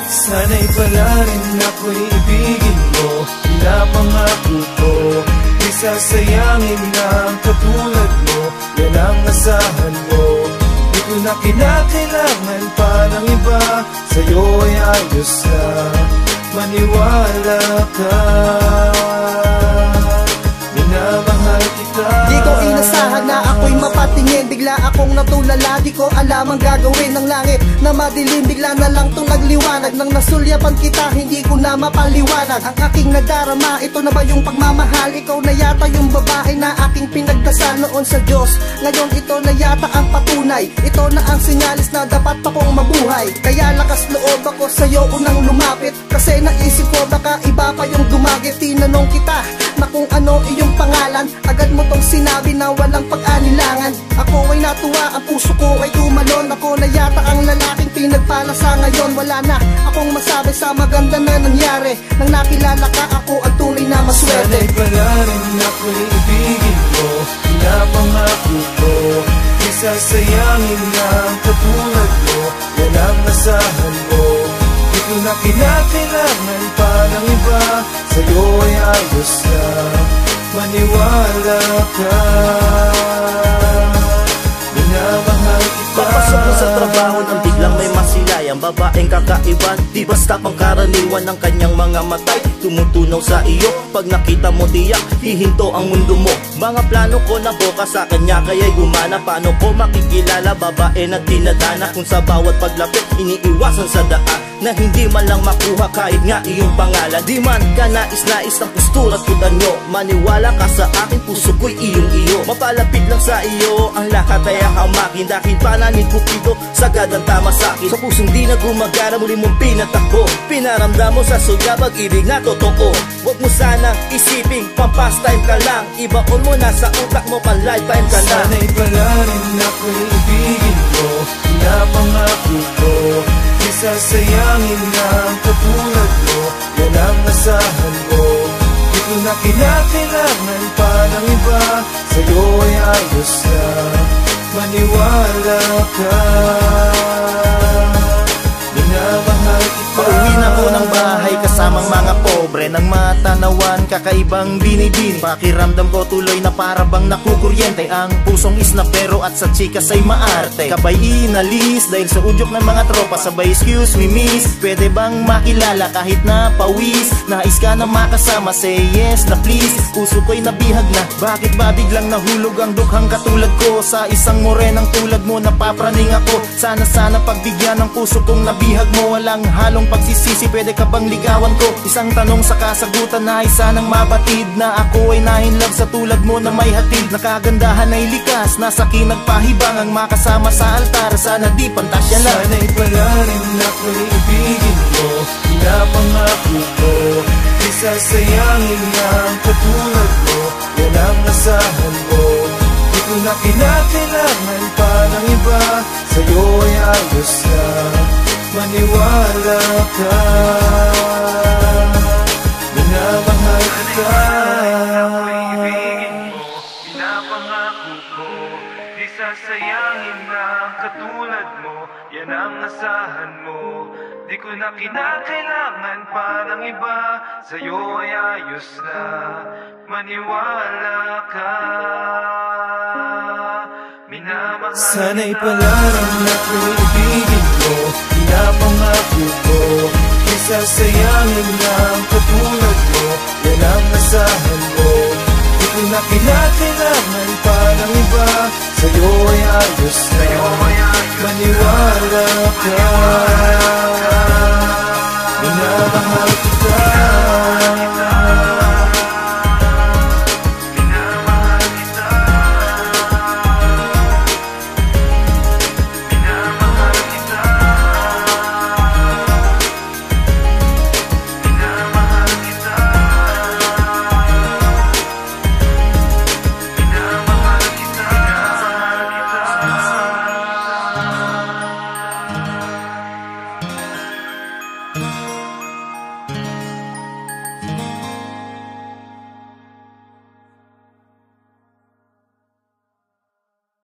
Sana'y pala rin ako'y ibigin mo, pinapangako ko, di sasayangin na ang katulad mo. Yan ang asahan mo, di ko na kinakailangan pa ng iba. Sa'yo ay ayos na, maniwala ka. Minamahal kita. Di ko inasahan na ako'y mapatingin, bigla akong natulala. Di ko alam ang gagawin ng langit na madilim, bigla na lang itong nagliwanag. Nang nasulyapan kita, hindi ko na mapaliwanag ang aking nadarama. Ito na ba yung pagmamahal? Ikaw na yata yung babae na aking pinagdasal noon sa Diyos. Ngayon ito na yata ang patunay, ito na ang sinyalis na dapat akong mabuhay. Kaya lakas loob ako sa'yo unang lumapit, kasi naisip ko baka iba pa yung dumagit. Tinanong kita na kung ano iyong pangalan, agad mo tong sinabi na walang pag-anilangan. Ako ay natuwa, ang puso ko ay tumalon. Ako na yata ang lalaking pinagpala sa ngayon. Wala na akong masabi sa maganda na nangyari. Nang nakilala ka, ako ang tunay na maswerte. Sana'y pala rin ako'y ibigin mo, pinapangako ko, di sasayangin na ang katulad mo. Yan ang asahan mo, di ko na kinakailangan pa ng iba. Sa'yo ay ayos na, maniwala ka. Minamahal kita. Papasok mo sa trabaho nang biglang may masilay ang babaeng kakaiba, di basta pangkaraniwan ng kanyang mga matay. Tumutunaw sa iyo, pag nakita mo tiyak, hihinto ang mundo mo. Mga plano ko na bukas sa kanya, kaya'y gumana. Paano ko makikilala babae na dinadana, kung sa bawat paglapit iniiwasan sa daan, na hindi man lang makuha kahit nga iyong pangalan. Di man ka nais-nais ng postura't kutanyo, maniwala ka sa akin, puso ko'y iyong-iyo. Mapalapit lang sa iyo ang lahat ay hamakin, dahil pananin kupido sagad ang tama sa'kin. Sa pusong di na gumagana, muli mong pinatakbo, pinaramdam mo sa suya pag-ibig na totoo. Huwag mo sana isiping pang-pastime ka lang, ibaon mo na sa utak mo pang-lifetime ka na. Sana'y pala rin ako'y ibigin mo, pinapangako ko, di sasayangin na ang katulad mo. Yan ang asahan mo, di ko na kinakailangan pa ng iba. Sa'yo ay ayos na, maniwala ka. Minamahal kita. Pauwi na ko ng bahay kasamang mga pobre, nang matanawan kakaibang binibini. Pakiramdam ko tuloy na para bang nakukuryente, ang pusong isna pero at sa chikas ay maarte. Kabay inalis dahil sa udyok ng mga tropa, sabay excuse me miss, pwede bang makilala kahit na pawis? Nais ka na makasama, say yes na please. Puso ko'y nabihag na, bakit ba biglang nahulog ang dukhang katulad ko? Sa isang morenang tulad mo napapraning ako. Sana pagbigyan ng puso kong nabihag mo, walang halong pagsisisi, pwede ka bang ligawan ko? Isang tanong sa kasagutan na isa nang mabatid, na ako ay nahinlove sa tulad mo na may hatid. Nakagandahan ay likas, nasa kinagpahibang ang makasama sa altar. Sana di pantasya lang. Sana'y pala rin ako'y ibigin mo, pinapangako ko, di sasayangin na ang katulad mo. Yan ang asahan mo, di ko na kinakailangan pa ng iba. Sa'yo ay ayos na, maniwala ka. Minamahal kita. Ako'y ibigin mo, pinapangako ko, di sasayangin na ang katulad mo. Yan ang asahan mo, di ko na kinakailangan pa ng iba. Sa'yo ay ayos na, maniwala ka. Minamahal kita. Sana'y pala rin ako'y ibigin mo, pinapangako ko, di sasayangin na ang katulad mo. Yan ang asahan mo, di ko na kinakailangan pa ng iba. Sa'yo ay ayos na, maniwala ka.